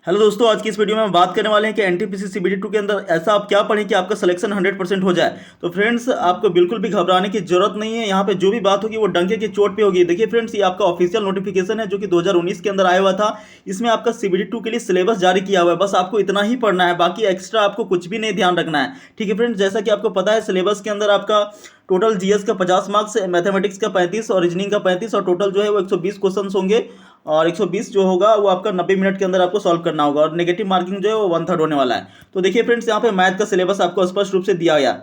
Hello दोस्तों, आज की इस वीडियो में हम बात करने वाले हैं कि एनटीपीसी सीबीडी 2 के अंदर ऐसा आप क्या पढ़ें कि आपका सिलेक्शन 100% हो जाए। तो फ्रेंड्स, आपको बिल्कुल भी घबराने की जरूरत नहीं है। यहाँ पे जो भी बात होगी वो डंके की चोट पे होगी। देखिए फ्रेंड्स, ये आपका ऑफिशियल नोटिफिकेशन है जो कि 2019 के अंदर आया हुआ था। इसमें आपका सीबीडी 2 के लिए सिलेबस जारी किया हुआ है। बस आपको इतना ही पढ़ना है, बाकी एक्स्ट्रा आपको कुछ भी नहीं ध्यान रखना है। ठीक है फ्रेंड्स, जैसा कि आपको पता है सिलेबस के अंदर आपका टोटल जीएस का 50 मार्क्स, मैथमेटिक्स का 35 और रीजनिंग का 35 और टोटल जो है वो 120 क्वेश्चन होंगे। और 120 जो होगा वो आपका 90 मिनट के अंदर आपको सॉल्व करना होगा और नेगेटिव मार्किंग जो है वो 1/3 होने वाला है। तो देखिए फ्रेंड्स, यहाँ पे मैथ का सिलेबस आपको स्पष्ट रूप से दिया गया।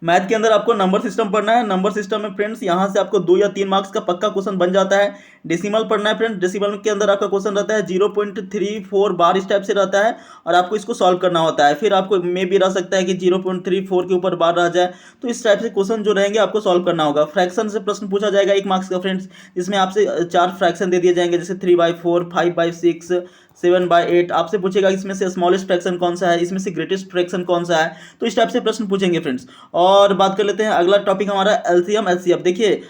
मैथ के अंदर आपको नंबर सिस्टम पढ़ना है। नंबर सिस्टम में फ्रेंड्स यहाँ से आपको 2 या 3 मार्क्स का पक्का क्वेश्चन बन जाता है। डेसिमल पढ़ना है फ्रेंड्स। डेसिमल के अंदर आपका क्वेश्चन रहता है 0.34 बार, इस टाइप से रहता है और आपको इसको सॉल्व करना होता है। फिर आपको मे भी रह सकता है कि 0.34 के ऊपर बार रह जाए, तो इस टाइप से क्वेश्चन जो रहेंगे आपको सॉल्व करना होगा। फ्रैक्शन से प्रश्न पूछा जाएगा 1 मार्क्स का फ्रेंड्स, जिसमें आपसे 4 फ्रैक्शन दे दिए जाएंगे, जैसे 3/4, 5/6, 7/8। आपसे पूछेगा इसमें से स्मॉलेस्ट फ्रैक्शन कौन सा है, इसमें से ग्रेटेस्ट फ्रैक्शन कौन सा है। तो इस टाइप से प्रश्न पूछेंगे फ्रेंड्स। और बात कर लेते हैं, अगला टॉपिक हमारा एलसीएम एचसीएफ। देखिए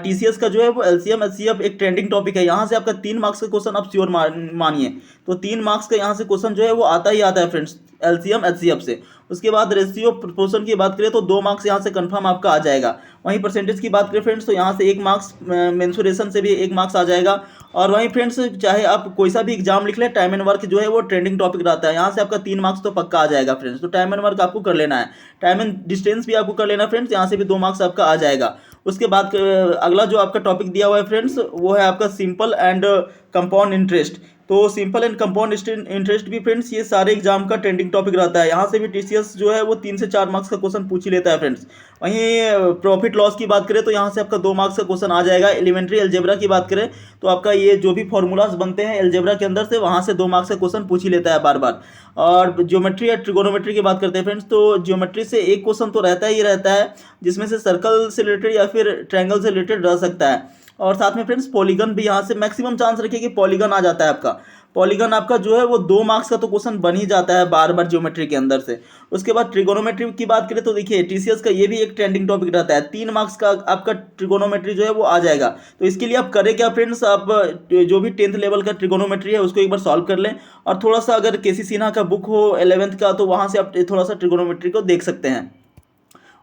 टीसीएस का जो है वो एलसीएम एचसीएफ एक ट्रेंडिंग टॉपिक है। यहाँ से आपका 3 मार्क्स का क्वेश्चन आप श्योर मानिए। तो 3 मार्क्स का यहाँ से क्वेश्चन जो है वो आता ही आता है फ्रेंड्स, एलसीएम एचसीएफ से। उसके बाद रेशियो प्रोपोर्शन की बात करें तो 2 मार्क्स यहाँ से कंफर्म आपका आ जाएगा। वहीं परसेंटेज की बात करें फ्रेंड्स तो यहाँ से 1 मार्क्स, मेंसुरेशन से भी 1 मार्क्स आ जाएगा। और वहीं फ्रेंड्स, चाहे आप कोई सा भी एग्जाम लिख ले, टाइम एंड वर्क जो है वो ट्रेंडिंग टॉपिक रहता है। यहाँ से आपका 3 मार्क्स तो पक्का आ जाएगा फ्रेंड्स। तो टाइम एंड वर्क आपको कर लेना है, टाइम एंड डिस्टेंस भी आपको कर लेना फ्रेंड्स। यहाँ से भी 2 मार्क्स आपका आ जाएगा। उसके बाद अगला जो आपका टॉपिक दिया हुआ है फ्रेंड्स वो है आपका सिंपल एंड कंपाउंड इंटरेस्ट। तो सिंपल एंड कंपाउंड इंटरेस्ट भी फ्रेंड्स ये सारे एग्जाम का ट्रेंडिंग टॉपिक रहता है। यहाँ से भी टीसीएस जो है वो 3 से 4 मार्क्स का क्वेश्चन पूछ ही लेता है फ्रेंड्स। वहीं प्रॉफिट लॉस की बात करें तो यहाँ से आपका 2 मार्क्स का क्वेश्चन आ जाएगा। एलिमेंट्री अलजेब्रा की बात करें तो आपका ये जो भी फॉर्मूलाज बनते हैं अलजेब्रा के अंदर से, वहाँ से 2 मार्क्स का क्वेश्चन पूछ ही लेता है बार बार। और ज्योमेट्री या ट्रिगोनोमेट्री की बात करते हैं फ्रेंड्स, तो ज्योमेट्री से एक क्वेश्चन तो रहता ही रहता है, जिसमें से सर्कल से रिलेटेड या फिर ट्रायंगल से रिलेटेड रह सकता है। और साथ में फ्रेंड्स पॉलीगन भी, यहाँ से मैक्सिमम चांस रखिए कि पॉलीगन आ जाता है आपका। पॉलीगन आपका जो है वो 2 मार्क्स का तो क्वेश्चन बन ही जाता है बार बार ज्योमेट्री के अंदर से। उसके बाद ट्रिगोनोमेट्री की बात करें तो देखिए टीसीएस का ये भी एक ट्रेंडिंग टॉपिक रहता है। 3 मार्क्स का आपका ट्रिगोनोमेट्री जो है वो आ जाएगा। तो इसके लिए आप करें क्या फ्रेंड्स, आप जो भी 10th लेवल का ट्रिगोनोमेट्री है उसको एक बार सॉल्व कर लें। और थोड़ा सा अगर केसी सिन्हा का बुक हो 11th का, तो वहाँ से आप थोड़ा सा ट्रिगोनोमेट्री को देख सकते हैं।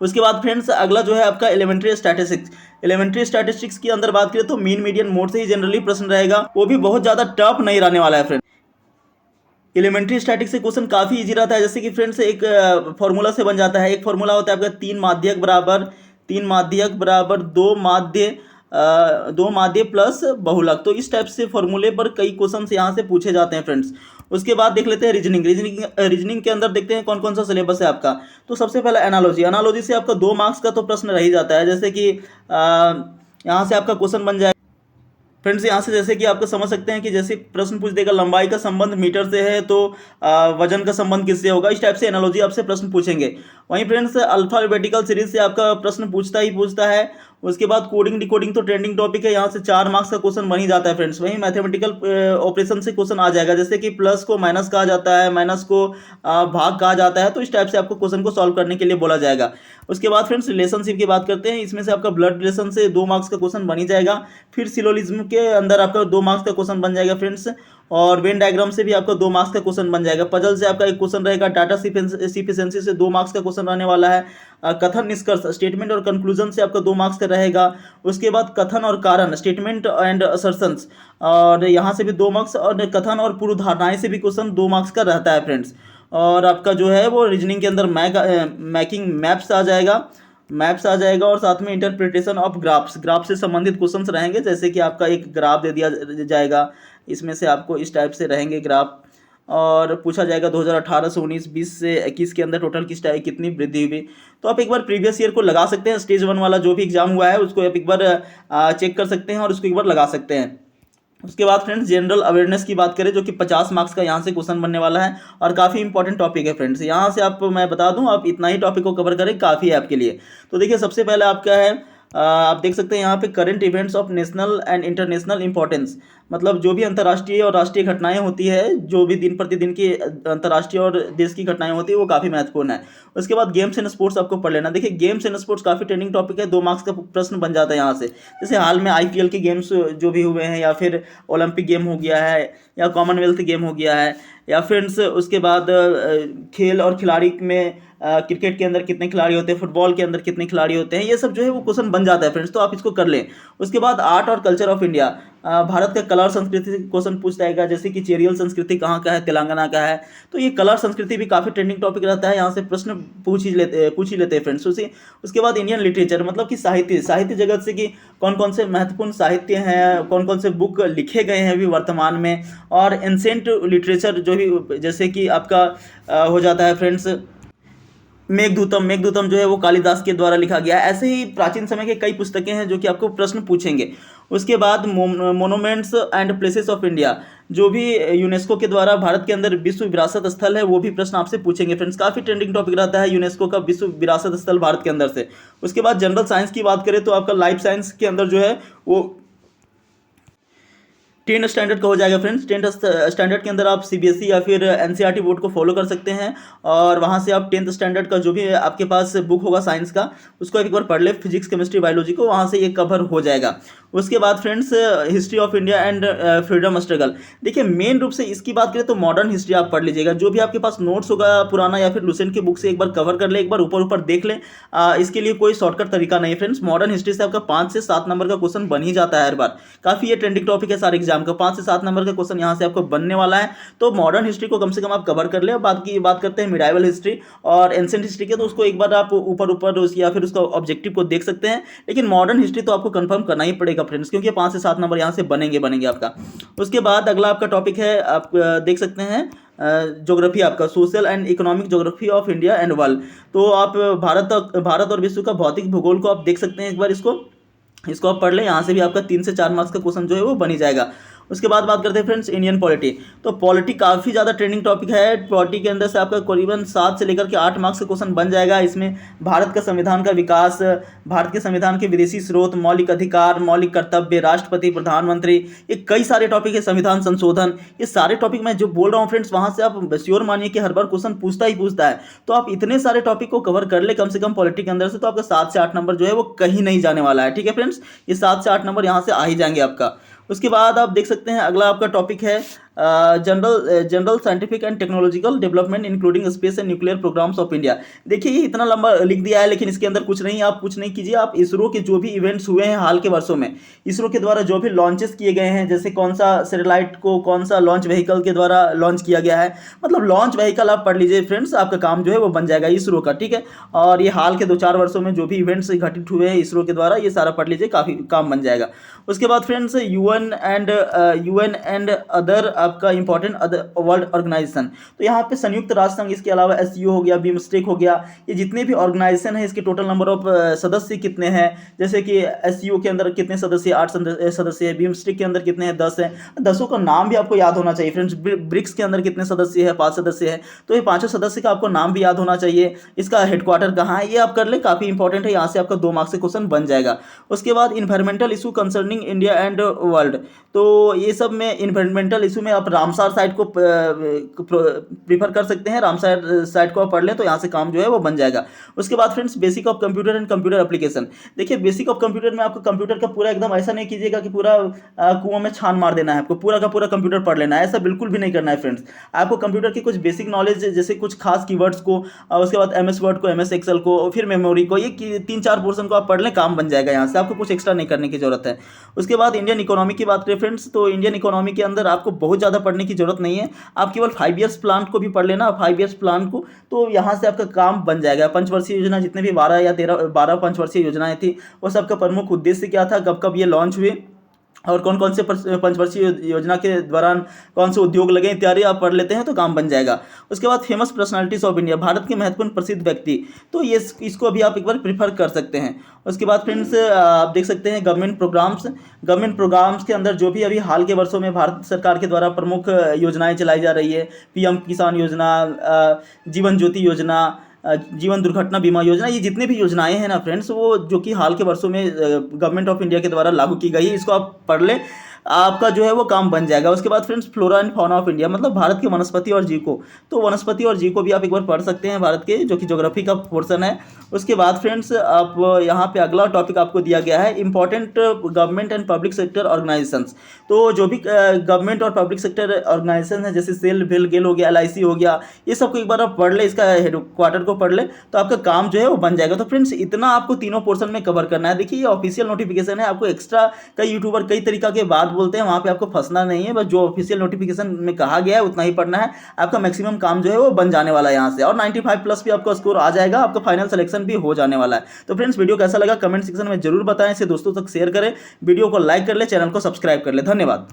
उसके बाद फ्रेंड्स अगला जो है आपका एलिमेंट्री स्टैटिस्टिक्स। एलिमेंट्री स्टैटिस्टिक्स की अंदर बात करें तो मीन मीडियन मोड से ही जनरली प्रश्न रहेगा, वो भी बहुत ज़्यादा टफ नहीं रहने वाला है फ्रेंड्स। एलिमेंट्री स्टैटिक्स से क्वेश्चन काफ़ी इजी रहता है। जैसे कि फ्रेंड्स एक फॉर्मूला से बन जाता है। एक फॉर्मूला होता है आपका 3 माध्यक बराबर 2 माध्य प्लस बहुलक। तो इस टाइप से फॉर्मूले पर कई क्वेश्चन यहाँ से पूछे जाते हैं फ्रेंड्स। उसके बाद देख लेते हैं रीजनिंग के अंदर देखते हैं कौन कौन सा सिलेबस है आपका। तो सबसे पहला एनालॉजी से आपका 2 मार्क्स का तो प्रश्न रह ही जाता है। जैसे कि यहाँ से आपका क्वेश्चन बन जाए फ्रेंड्स, यहाँ से जैसे कि आपको समझ सकते हैं कि जैसे प्रश्न पूछ देगा लंबाई का संबंध मीटर से है तो वजन का संबंध किससे होगा। इस टाइप से एनालॉजी आपसे प्रश्न पूछेंगे। वहीं फ्रेंड्स अल्फाबेटिकल सीरीज से आपका प्रश्न पूछता है। उसके बाद कोडिंग डिकोडिंग तो ट्रेंडिंग टॉपिक है, यहाँ से 4 मार्क्स का क्वेश्चन बन ही जाता है फ्रेंड्स। वहीं मैथमेटिकल ऑपरेशन से क्वेश्चन आ जाएगा, जैसे कि प्लस को माइनस कहा जाता है, माइनस को भाग कहा जाता है। तो इस टाइप से आपको क्वेश्चन को सॉल्व करने के लिए बोला जाएगा। उसके बाद फ्रेंड्स रिलेशनशिप की बात करते हैं। इसमें से आपका ब्लड रिलेशन से 2 मार्क्स का क्वेश्चन बन ही जाएगा। फिर सिलोजिज्म के अंदर आपका 2 मार्क्स का क्वेश्चन बन जाएगा फ्रेंड्स। और वेन डायग्राम से भी आपका 2 मार्क्स का क्वेश्चन बन जाएगा। पजल से आपका एक क्वेश्चन रहेगा। डाटा सिफिशिएंसी से 2 मार्क्स का क्वेश्चन रहने वाला है। कथन निष्कर्ष स्टेटमेंट और कंक्लूजन से आपका 2 मार्क्स का रहेगा। उसके बाद कथन और कारण स्टेटमेंट एंड असर्शंस, और यहाँ से भी 2 मार्क्स। और कथन और पूर्व धारणाएं से भी क्वेश्चन 2 मार्क्स का रहता है फ्रेंड्स। और आपका जो है वो रीजनिंग के अंदर मैकिंग मैप्स आ जाएगा। और साथ में इंटरप्रिटेशन ऑफ ग्राफ से संबंधित क्वेश्चंस रहेंगे। जैसे कि आपका एक ग्राफ दे दिया जाएगा, इसमें से आपको इस टाइप से रहेंगे ग्राफ, और पूछा जाएगा 2018 से 19, 20 से 21 के अंदर टोटल कितनी वृद्धि हुई। तो आप एक बार प्रीवियस ईयर को लगा सकते हैं। स्टेज 1 वाला जो भी एग्जाम हुआ है उसको आप एक बार चेक कर सकते हैं और उसको एक बार लगा सकते हैं। उसके बाद फ्रेंड्स जनरल अवेयरनेस की बात करें, जो कि 50 मार्क्स का यहाँ से क्वेश्चन बनने वाला है और काफ़ी इंपॉर्टेंट टॉपिक है फ्रेंड्स। यहाँ से आप मैं बता दूँ, आप इतना ही टॉपिक को कवर करें काफ़ी है आपके लिए। तो देखिए सबसे पहले आपका है, आप देख सकते हैं यहाँ पे current events of national and international importance. मतलब जो भी अंतर्राष्ट्रीय और राष्ट्रीय घटनाएं होती है, जो भी दिन प्रतिदिन की अंतर्राष्ट्रीय और देश की घटनाएं होती है, वो काफ़ी महत्वपूर्ण है। उसके बाद गेम्स एंड स्पोर्ट्स आपको पढ़ लेना। देखिए गेम्स एंड स्पोर्ट्स काफ़ी ट्रेंडिंग टॉपिक है, 2 मार्क्स का प्रश्न बन जाता है यहाँ से। जैसे हाल में आईपीएल के गेम्स जो भी हुए हैं, या फिर ओलंपिक गेम हो गया है, या कॉमनवेल्थ गेम हो गया है, या फ्रेंड्स उसके बाद खेल और खिलाड़ी में क्रिकेट के अंदर कितने खिलाड़ी होते हैं, फुटबॉल के अंदर कितने खिलाड़ी होते हैं, ये सब जो है वो क्वेश्चन बन जाता है फ्रेंड्स, तो आप इसको कर लें। उसके बाद आर्ट और कल्चर ऑफ इंडिया, भारत का कला और संस्कृति से क्वेश्चन पूछता है, जैसे कि चेरियल संस्कृति कहाँ का है, तेलंगाना का है, तो ये कला और संस्कृति भी काफ़ी ट्रेंडिंग टॉपिक रहता है, यहाँ से प्रश्न पूछ ही लेते हैं फ्रेंड्स उसी। उसके बाद इंडियन लिटरेचर, मतलब कि साहित्य जगत से कि कौन कौन से महत्वपूर्ण साहित्य हैं, कौन कौन से बुक लिखे गए हैं अभी वर्तमान में, और एंसेंट लिटरेचर जो भी, जैसे कि आपका हो जाता है फ्रेंड्स मेघदूतम जो है वो कालिदास के द्वारा लिखा गया है। ऐसे ही प्राचीन समय के कई पुस्तकें हैं जो कि आपको प्रश्न पूछेंगे। उसके बाद monuments and places of India, जो भी यूनेस्को के द्वारा भारत के अंदर विश्व विरासत स्थल है, वो भी प्रश्न आपसे पूछेंगे फ्रेंड्स। काफ़ी ट्रेंडिंग टॉपिक रहता है यूनेस्को का विश्व विरासत स्थल भारत के अंदर से। उसके बाद जनरल साइंस की बात करें तो आपका लाइफ साइंस के अंदर जो है वो 10th स्टैंडर्ड का हो जाएगा फ्रेंड्स। 10th स्टैंडर्ड के अंदर आप सीबीएसई या फिर एनसीईआरटी बोर्ड को फॉलो कर सकते हैं, और वहाँ से आप 10th स्टैंडर्ड का जो भी आपके पास बुक होगा साइंस का, उसको एक बार पढ़ ले, फिजिक्स केमिस्ट्री बायोलॉजी को, वहाँ से ये कवर हो जाएगा। उसके बाद friends history of India and freedom struggle. देखिए मेन रूप से इसकी बात करें तो मॉडर्न हिस्ट्री आप पढ़ लीजिएगा, जो भी आपके पास नोट्स होगा पुराना या फिर लुसेंट की बुक से एक बार कवर कर ले, एक बार ऊपर देख लें। इसके लिए कोई शॉर्टकट तरीका नहीं फ्रेंड्स। मॉडर्न हिस्ट्री से आपका 5 से 7 नंबर का क्वेश्चन बन ही जाता है हर बार। काफ़ी ये ट्रेंडिंग टॉपिक है सारे एग्जाम का, 5 से 7 नंबर का क्वेश्चन यहाँ से आपको बनने वाला है। तो मॉडर्न हिस्ट्री को कम से कम आप कवर कर ले। और बात करते हैं मिडाइवल हिस्ट्री और एंशिएंट हिस्ट्री के, तो उसको एक बार आप ऊपर या फिर उसका ऑब्जेक्टिव को देख सकते हैं। लेकिन मॉडर्न हिस्ट्री तो आपको कंफर्म करना ही पड़ेगा फ्रेंड्स, क्योंकि 5 से 7 नंबर यहाँ से बनेंगे आपका। उसके बाद अगला आपका टॉपिक है, आप देख सकते हैं ज्योग्राफी, आपका social and economic geography of India and world. तो आप भारत और विश्व का भौतिक भूगोल को आप देख सकते हैं एक बार, इसको आप पढ़ लें। यहाँ से भी आपका 3 से 4 मार्क्स का क्वेश्चन जो है वो बन ही जाएगा। उसके बाद बात करते हैं फ्रेंड्स इंडियन पॉलिटी। तो पॉलिटी काफ़ी ज़्यादा ट्रेंडिंग टॉपिक है। पॉलिटी के अंदर से आपका करीबन 7 से लेकर के 8 मार्क्स का क्वेश्चन बन जाएगा। इसमें भारत का संविधान का विकास, भारत के संविधान के विदेशी स्रोत, मौलिक अधिकार, मौलिक कर्तव्य, राष्ट्रपति, प्रधानमंत्री, ये कई सारे टॉपिक है, संविधान संशोधन, ये सारे टॉपिक मैं जो बोल रहा हूँ फ्रेंड्स, वहाँ से आप श्योर मानिए कि हर बार क्वेश्चन पूछता है। तो आप इतने सारे टॉपिक को कवर कर ले कम से कम पॉलिटी के अंदर से, तो आपका 7 से 8 नंबर जो है वो कहीं नहीं जाने वाला है। ठीक है फ्रेंड्स, ये 7 से 8 नंबर यहाँ से आ ही जाएंगे आपका। उसके बाद आप देख सकते हैं अगला आपका टॉपिक है general scientific and technological development including space and nuclear programs of India. देखिए ये इतना लंबा लिख दिया है, लेकिन इसके अंदर कुछ नहीं, आप कुछ नहीं कीजिए। आप इसरो के जो भी इवेंट्स हुए हैं हाल के वर्षों में, इसरो के द्वारा जो भी लॉन्चेस किए गए हैं, जैसे कौन सा सैटेलाइट को कौन सा लॉन्च व्हीकल के द्वारा लॉन्च किया गया है, मतलब लॉन्च व्हीकल आप पढ़ लीजिए फ्रेंड्स, आपका काम जो है वो बन जाएगा इसरो का। ठीक है, और ये हाल के 2-4 वर्षों में जो भी इवेंट्स घटित हुए हैं इसरो के द्वारा, ये सारा पढ़ लीजिए, काफ़ी काम बन जाएगा। उसके बाद फ्रेंड्स यूएन एंड अदर आपका इंपॉर्टेंट वर्ल्ड ऑर्गेनाइजेशन। तो यहाँ पे संयुक्त राष्ट्र संघ, इसके अलावा एससीओ हो गया, बिम्स्टेक हो गया, ये जितने भी ऑर्गेनाइजेशन है, इसके टोटल नंबर ऑफ सदस्य कितने हैं, जैसे कि एससीओ के अंदर कितने सदस्य, 8 सदस्य है, बिम्स्टेक के अंदर कितने हैं, 10 है। 10 का नाम भी आपको याद होना चाहिए फ्रेंड्स। ब्रिक्स के अंदर कितने सदस्य है, 5 सदस्य है, तो ये 5 सदस्य का आपको नाम भी याद होना चाहिए। इसका हेडक्वार्टर कहाँ है, ये आप कर ले, काफ़ी इंपॉर्टेंट है, यहाँ से आपका 2 मार्क्स से क्वेश्चन बन जाएगा। उसके बाद environmental issue concerning India and world, तो ये सब में इन्वायरमेंटल इशू में आप रामसार साइट को प्रीफर कर सकते हैं, रामसार साइट को आप पढ़ लें, तो यहाँ से काम जो है वो बन जाएगा। उसके बाद friends basic of computer and computer application. देखिए बेसिक ऑफ कंप्यूटर में आपको कंप्यूटर का पूरा एकदम ऐसा नहीं कीजिएगा कि पूरा कुआं में छान मार देना है, आपको पूरा का पूरा कंप्यूटर पढ़ लेना है, ऐसा बिल्कुल भी नहीं करना है फ्रेंड्स। आपको कंप्यूटर की कुछ बेसिक नॉलेज, जैसे कुछ खास कीवर्ड्स को, उसके बाद एमएस वर्ड को, एमएस एक्सेल को, फिर मेमोरी को, ये 3-4 पोर्शन को आप पढ़ लें, काम बन जाएगा, यहाँ से आपको कुछ एक्स्ट्रा नहीं करने की जरूरत है। उसके बाद इंडियन इकोनॉमी की बात करें फ्रेंड्स, तो इंडियन इकोनॉमी के अंदर आपको बहुत ज़्यादा पढ़ने की जरूरत नहीं है, आप केवल 5 ईयर्स प्लान को भी पढ़ लेना, 5 ईयर्स प्लान को, तो यहाँ से आपका काम बन जाएगा। पंचवर्षीय योजना, जितने भी 12 या 12 पंचवर्षीय योजनाएं थी, वो सबका प्रमुख उद्देश्य क्या था, कब कब ये लॉन्च हुए, और कौन कौन से पंचवर्षीय योजना के दौरान कौन से उद्योग लगे इत्यादि आप पढ़ लेते हैं तो काम बन जाएगा। उसके बाद famous personalities of India, Bharat के महत्वपूर्ण प्रसिद्ध व्यक्ति, तो ये इसको भी आप एक बार प्रीफर कर सकते हैं। उसके बाद फ्रेंड्स आप देख सकते हैं गवर्नमेंट प्रोग्राम्स के अंदर जो भी अभी हाल के वर्षों में भारत सरकार के द्वारा प्रमुख योजनाएं चलाई जा रही है, पीएम किसान योजना, जीवन ज्योति योजना, जीवन दुर्घटना बीमा योजना, ये जितने भी योजनाएं हैं ना फ्रेंड्स, वो जो कि हाल के वर्षों में गवर्नमेंट ऑफ इंडिया के द्वारा लागू की गई है, इसको आप पढ़ लें। आपका जो है वो काम बन जाएगा। उसके बाद friends flora and fauna of India, मतलब भारत के वनस्पति और जीव को, तो वनस्पति और जीव को भी आप एक बार पढ़ सकते हैं भारत के, जो कि ज्योग्राफी का पोर्सन है। उसके बाद फ्रेंड्स आप यहाँ पे अगला टॉपिक आपको दिया गया है important government and public sector organisations. तो जो भी गवर्नमेंट और पब्लिक सेक्टर ऑर्गेनाइजेशन है, जैसे सेल भेल गेल हो गया, एलआईसी हो गया, ये सबको एक बार आप पढ़ ले, इसका हेडक्वार्टर को पढ़ ले, तो आपका काम जो है वो बन जाएगा। तो फ्रेंड्स इतना आपको तीनों पोर्शन में कवर करना है। देखिए ये ऑफिशियल नोटिफिकेशन है, आपको एक्स्ट्रा कई यूट्यूबर कई तरीका के बात बोलते हैं, वहाँ पे आपको फंसना नहीं है, बस जो ऑफिशियल नोटिफिकेशन में कहा गया है उतना ही पढ़ना है। आपका मैक्सिमम काम जो है वो बन जाने वाला है यहाँ से, और 95 प्लस भी आपका स्कोर आ जाएगा, आपका फाइनल सिलेक्शन भी हो जाने वाला है। तो फ्रेंड्स वीडियो कैसा लगा कमेंट सेक्शन में जरूर बताएं, इसे दोस्तों तक शेयर करें, वीडियो को लाइक कर ले, चैनल को सब्सक्राइब कर ले। धन्यवाद।